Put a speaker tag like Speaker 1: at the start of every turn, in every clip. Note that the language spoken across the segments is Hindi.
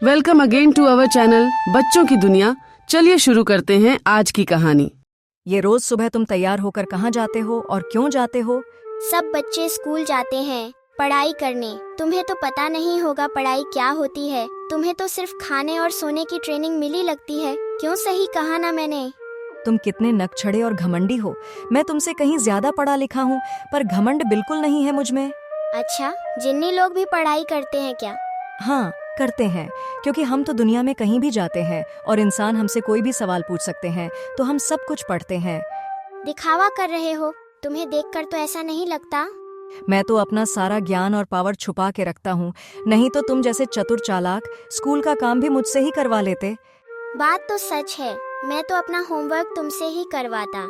Speaker 1: Welcome again to our channel बच्चों की दुनिया। चलिए शुरू करते हैं आज की कहानी।
Speaker 2: ये रोज सुबह तुम तैयार होकर कहाँ जाते हो और क्यों जाते हो?
Speaker 3: सब बच्चे स्कूल जाते हैं पढ़ाई करने। तुम्हें तो पता नहीं होगा पढ़ाई क्या होती है। तुम्हें तो सिर्फ खाने और सोने की ट्रेनिंग मिली लगती है। क्यों, सही कहा ना मैंने?
Speaker 2: तुम कितने नकछड़े और घमंडी हो। मैं तुमसे कहीं ज्यादा पढ़ा लिखा हूँ, पर घमंड बिल्कुल नहीं है मुझ में।
Speaker 3: अच्छा, जिन्नी लोग भी पढ़ाई करते हैं क्या?
Speaker 2: हाँ, करते हैं, क्योंकि हम तो दुनिया में कहीं भी जाते हैं और इंसान हमसे कोई भी सवाल पूछ सकते हैं, तो हम सब कुछ पढ़ते हैं।
Speaker 3: दिखावा कर रहे हो, तुम्हें देखकर तो ऐसा नहीं लगता।
Speaker 2: मैं तो अपना सारा ज्ञान और पावर छुपा के रखता हूँ, नहीं तो तुम जैसे चतुर चालाक स्कूल का काम भी मुझसे ही करवा लेते।
Speaker 3: बात तो सच है, मैं तो अपना होमवर्क तुमसे ही करवाता।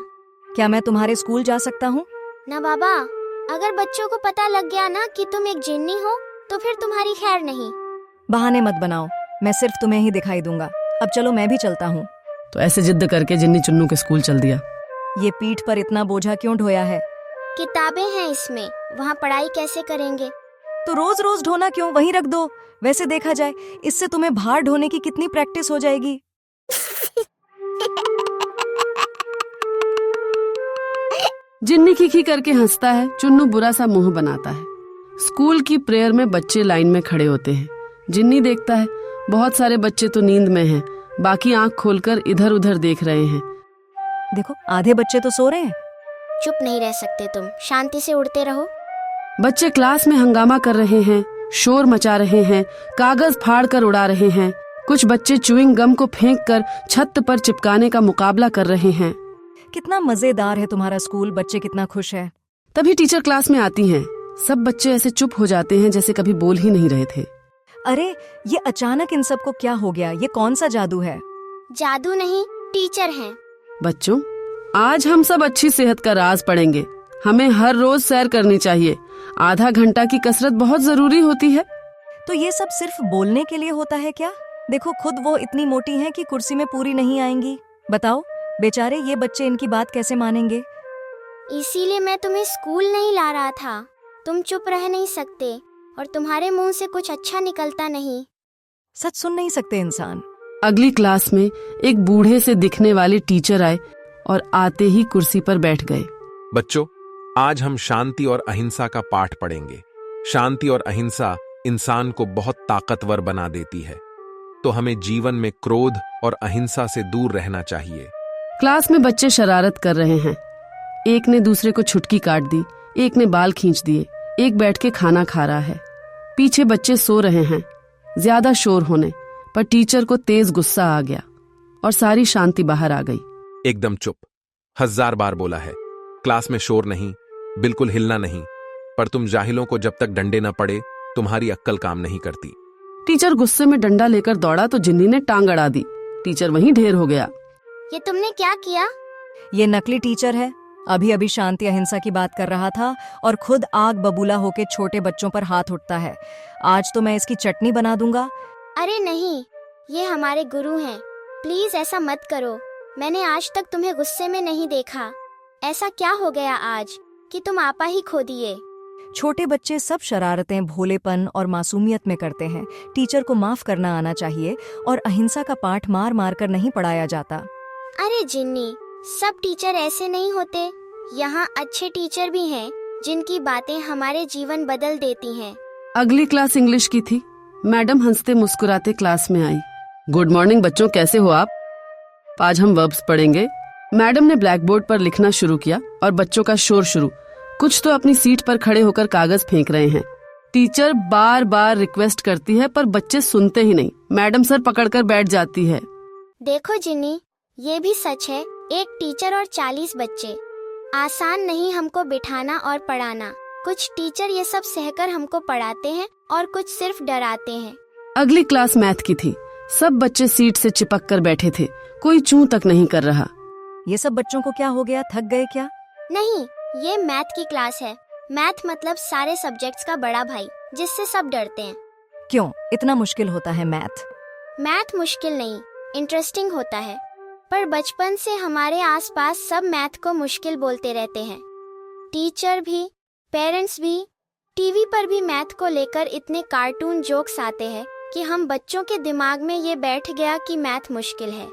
Speaker 2: क्या मैं तुम्हारे स्कूल जा सकता हूँ?
Speaker 3: ना बाबा, अगर बच्चों को पता लग गया ना कि तुम एक जिन्नी हो तो फिर तुम्हारी खैर नहीं।
Speaker 2: बहाने मत बनाओ, मैं सिर्फ तुम्हें ही दिखाई दूंगा। अब चलो, मैं भी चलता हूँ।
Speaker 1: तो ऐसे जिद्द करके जिन्नी चुन्नू के स्कूल चल दिया।
Speaker 2: ये पीठ पर इतना बोझा क्यों ढोया है?
Speaker 3: किताबें हैं इसमें, वहाँ पढ़ाई कैसे करेंगे?
Speaker 2: तो रोज रोज ढोना क्यों, वहीं रख दो। वैसे देखा जाए, इससे तुम्हें भार ढोने की कितनी प्रैक्टिस हो जाएगी।
Speaker 1: जिन्नी खी करके हंसता है, चुन्नू बुरा सा मुंह बनाता है। स्कूल की प्रेयर में बच्चे लाइन में खड़े होते हैं। जिन्नी देखता है बहुत सारे बच्चे तो नींद में हैं, बाकी आंख खोलकर इधर उधर देख रहे हैं।
Speaker 2: देखो, आधे बच्चे तो सो रहे हैं।
Speaker 3: चुप नहीं रह सकते तुम, शांति से उड़ते रहो।
Speaker 1: बच्चे क्लास में हंगामा कर रहे हैं, शोर मचा रहे हैं, कागज फाड़ कर उड़ा रहे हैं। कुछ बच्चे च्युइंग गम को फेंक कर छत पर चिपकाने का मुकाबला कर रहे हैं।
Speaker 2: कितना मजेदार है तुम्हारा स्कूल, बच्चे कितना खुश है।
Speaker 1: तभी टीचर क्लास में आती हैं। सब बच्चे ऐसे चुप हो जाते हैं जैसे कभी बोल ही नहीं रहे थे।
Speaker 2: अरे, ये अचानक इन सबको क्या हो गया? ये कौन सा जादू है?
Speaker 3: जादू नहीं, टीचर हैं।
Speaker 1: बच्चों, आज हम सब अच्छी सेहत का राज पढ़ेंगे। हमें हर रोज सैर करनी चाहिए। आधा घंटा की कसरत बहुत जरूरी होती है।
Speaker 2: तो ये सब सिर्फ बोलने के लिए होता है क्या? देखो, खुद वो इतनी मोटी हैं कि कुर्सी में पूरी नहीं आएंगी। बताओ, बेचारे ये बच्चे इनकी बात कैसे मानेंगे?
Speaker 3: इसीलिए मैं तुम्हें स्कूल नहीं ला रहा था। तुम चुप रह नहीं सकते और तुम्हारे मुंह से कुछ अच्छा निकलता नहीं।
Speaker 2: सच सुन नहीं सकते इंसान।
Speaker 1: अगली क्लास में एक बूढ़े से दिखने वाले टीचर आए और आते ही कुर्सी पर बैठ गए।
Speaker 4: बच्चों, आज हम शांति और अहिंसा का पाठ पढ़ेंगे। शांति और अहिंसा इंसान को बहुत ताकतवर बना देती है, तो हमें जीवन में क्रोध और अहिंसा से दूर रहना चाहिए।
Speaker 1: क्लास में बच्चे शरारत कर रहे हैं। एक ने दूसरे को छुटकी काट दी, एक ने बाल खींच दिए, एक बैठ के खाना खा रहा है। पीछे बच्चे सो रहे हैं। ज्यादा शोर होने पर टीचर को तेज गुस्सा आ गया और सारी शांति बाहर आ गई।
Speaker 4: एकदम चुप। 1000 बार बोला है, क्लास में शोर नहीं, बिल्कुल हिलना नहीं। पर तुम जाहिलों को जब तक डंडे न पड़े, तुम्हारी अक्ल काम नहीं करती।
Speaker 1: टीचर गुस्से में डंडा लेकर दौड़ा तो जिन्नी ने टांग अड़ा दी। टीचर वहीं ढेर हो गया।
Speaker 3: ये तुमने क्या किया?
Speaker 2: ये नकली टीचर है। अभी अभी शांति अहिंसा की बात कर रहा था और खुद आग बबूला होके छोटे बच्चों पर हाथ उठता है। आज तो मैं इसकी चटनी बना दूंगा।
Speaker 3: अरे नहीं, ये हमारे गुरु हैं, प्लीज ऐसा मत करो। मैंने आज तक तुम्हें गुस्से में नहीं देखा। ऐसा क्या हो गया आज कि तुम आपा ही खो दिए?
Speaker 2: छोटे बच्चे सब शरारतें भोलेपन और मासूमियत में करते हैं। टीचर को माफ करना आना चाहिए और अहिंसा का पाठ मार मार कर नहीं पढ़ाया जाता।
Speaker 3: अरे जिन्नी, सब टीचर ऐसे नहीं होते। यहाँ अच्छे टीचर भी हैं जिनकी बातें हमारे जीवन बदल देती हैं।
Speaker 1: अगली क्लास इंग्लिश की थी। मैडम हंसते मुस्कुराते क्लास में आई। गुड मॉर्निंग बच्चों, कैसे हो आप? आज हम वर्ब्स पढ़ेंगे। मैडम ने ब्लैक बोर्ड पर लिखना शुरू किया और बच्चों का शोर शुरू। कुछ तो अपनी सीट पर खड़े होकर कागज फेंक रहे हैं। टीचर बार बार रिक्वेस्ट करती है पर बच्चे सुनते ही नहीं। मैडम सर पकड़कर बैठ जाती है।
Speaker 3: देखो जिन्नी, ये भी सच है, एक टीचर और 40 बच्चे। आसान नहीं हमको बिठाना और पढ़ाना। कुछ टीचर ये सब सहकर हमको पढ़ाते हैं और कुछ सिर्फ डराते हैं।
Speaker 1: अगली क्लास मैथ की थी। सब बच्चे सीट से चिपक कर बैठे थे, कोई चूं तक नहीं कर रहा।
Speaker 2: ये सब बच्चों को क्या हो गया, थक गए क्या?
Speaker 3: नहीं, ये मैथ की क्लास है। मैथ मतलब सारे सब्जेक्ट्स का बड़ा भाई, जिससे सब डरते हैं।
Speaker 2: क्यों इतना मुश्किल होता है मैथ?
Speaker 3: मैथ मुश्किल नहीं, इंटरेस्टिंग होता है। पर बचपन से हमारे आसपास सब मैथ को मुश्किल बोलते रहते हैं। टीचर भी, पेरेंट्स भी, टीवी पर भी मैथ को लेकर इतने कार्टून जोक्स आते हैं कि हम बच्चों के दिमाग में ये बैठ गया कि मैथ मुश्किल है।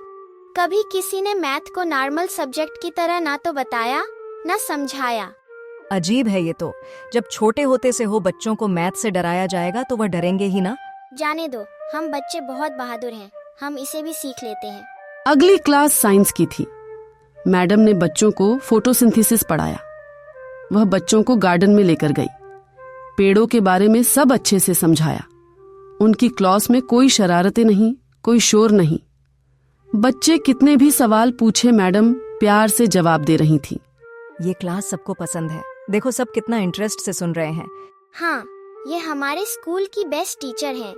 Speaker 3: कभी किसी ने मैथ को नॉर्मल सब्जेक्ट की तरह ना तो बताया ना समझाया।
Speaker 2: अजीब है ये तो। जब छोटे होते से हो बच्चों को मैथ से डराया जाएगा तो वह डरेंगे ही ना।
Speaker 3: जाने दो, हम बच्चे बहुत बहादुर हैं, हम इसे भी सीख लेते हैं।
Speaker 1: अगली क्लास साइंस की थी। मैडम ने बच्चों को फोटोसिंथेसिस पढ़ाया। वह बच्चों को गार्डन में लेकर गई। पेड़ों के बारे में सब अच्छे से समझाया। उनकी क्लास में कोई शरारतें नहीं, कोई शोर नहीं। बच्चे कितने भी सवाल पूछे मैडम प्यार से जवाब दे रही थी।
Speaker 2: ये क्लास सबको पसंद है। देखो सब कितना इंटरेस्ट से सुन रहे हैं।
Speaker 3: हाँ, ये हमारे स्कूल की बेस्ट टीचर हैं।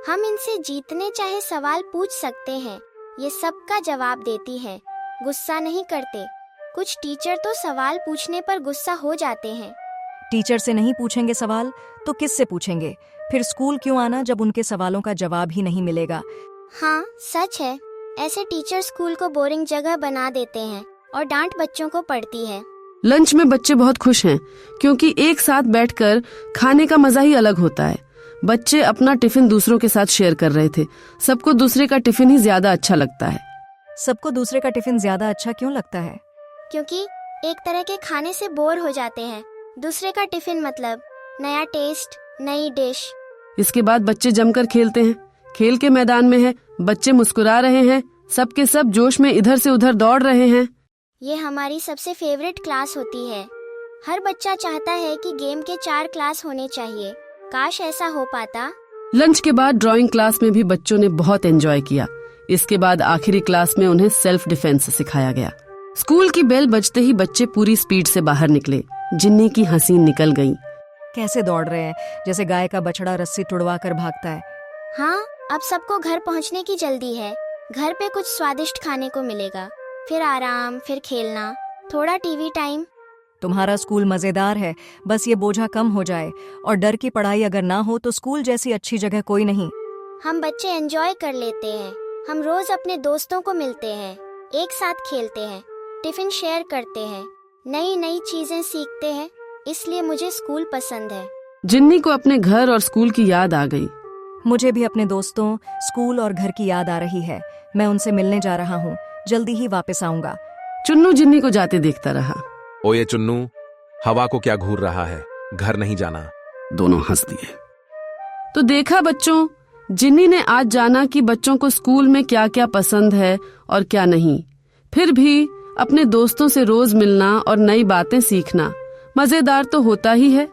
Speaker 3: हम इनसे जितने चाहे सवाल पूछ सकते हैं, ये सबका जवाब देती है, गुस्सा नहीं करते। कुछ टीचर तो सवाल पूछने पर गुस्सा हो जाते हैं।
Speaker 2: टीचर से नहीं पूछेंगे सवाल तो किससे पूछेंगे? फिर स्कूल क्यों आना जब उनके सवालों का जवाब ही नहीं मिलेगा?
Speaker 3: हाँ, सच है। ऐसे टीचर स्कूल को बोरिंग जगह बना देते हैं और डांट बच्चों को पड़ती है।
Speaker 1: लंच में बच्चे बहुत खुश हैं क्योंकि एक साथ बैठकर खाने का मजा ही अलग होता है। बच्चे अपना टिफिन दूसरों के साथ शेयर कर रहे थे। सबको दूसरे का टिफिन ही ज्यादा अच्छा लगता है।
Speaker 2: सबको दूसरे का टिफिन ज्यादा अच्छा क्यों लगता है?
Speaker 3: क्योंकि एक तरह के खाने से बोर हो जाते हैं। दूसरे का टिफिन मतलब नया टेस्ट, नई डिश।
Speaker 1: इसके बाद बच्चे जमकर खेलते हैं। खेल के मैदान में है, बच्चे मुस्कुरा रहे हैं, सबके सब जोश में इधर से उधर दौड़ रहे हैं।
Speaker 3: ये हमारी सबसे फेवरेट क्लास होती है। हर बच्चा चाहता है कि गेम के 4 क्लास होने चाहिए। काश ऐसा हो पाता।
Speaker 1: लंच के बाद ड्राइंग क्लास में भी बच्चों ने बहुत एंजॉय किया। इसके बाद आखिरी क्लास में उन्हें सेल्फ डिफेंस सिखाया गया। स्कूल की बेल बजते ही बच्चे पूरी स्पीड से बाहर निकले। जिन्नी की हंसी निकल गई।
Speaker 2: कैसे दौड़ रहे हैं, जैसे गाय का बछड़ा रस्सी तुड़वा कर भागता है।
Speaker 3: हाँ, अब सबको घर पहुँचने की जल्दी है। घर पे कुछ स्वादिष्ट खाने को मिलेगा, फिर आराम, फिर खेलना, थोड़ा टीवी टाइम।
Speaker 2: तुम्हारा स्कूल मजेदार है, बस ये बोझा कम हो जाए। और डर की पढ़ाई अगर ना हो तो स्कूल जैसी अच्छी जगह कोई नहीं।
Speaker 3: हम बच्चे एंजॉय कर लेते हैं। हम रोज अपने दोस्तों को मिलते हैं, एक साथ खेलते हैं, टिफिन शेयर करते हैं, नई नई चीजें सीखते हैं। इसलिए मुझे स्कूल पसंद है।
Speaker 1: जिन्नी को अपने घर और स्कूल की याद आ गई।
Speaker 2: मुझे भी अपने दोस्तों, स्कूल और घर की याद आ रही है। मैं उनसे मिलने जा रहा हूँ, जल्दी ही वापस आऊंगा।
Speaker 1: चुन्नू जिन्नी को जाते देखता रहा।
Speaker 4: ओए चुन्नू, हवा को क्या घूर रहा है, घर नहीं जाना।
Speaker 1: दोनों हंस दिए। तो देखा बच्चों, जिन्नी ने आज जाना कि बच्चों को स्कूल में क्या क्या पसंद है और क्या नहीं। फिर भी अपने दोस्तों से रोज मिलना और नई बातें सीखना मजेदार तो होता ही है।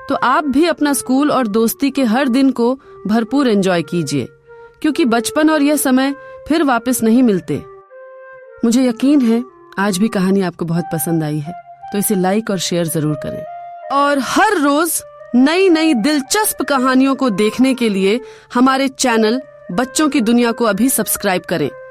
Speaker 1: तो आप भी अपना स्कूल और दोस्ती के हर दिन को भरपूर एंजॉय कीजिए, क्योंकि बचपन और यह समय फिर वापस नहीं मिलते। मुझे यकीन है आज भी कहानी आपको बहुत पसंद आई है, तो इसे लाइक और शेयर जरूर करें। और हर रोज नई नई दिलचस्प कहानियों को देखने के लिए हमारे चैनल बच्चों की दुनिया को अभी सब्सक्राइब करें।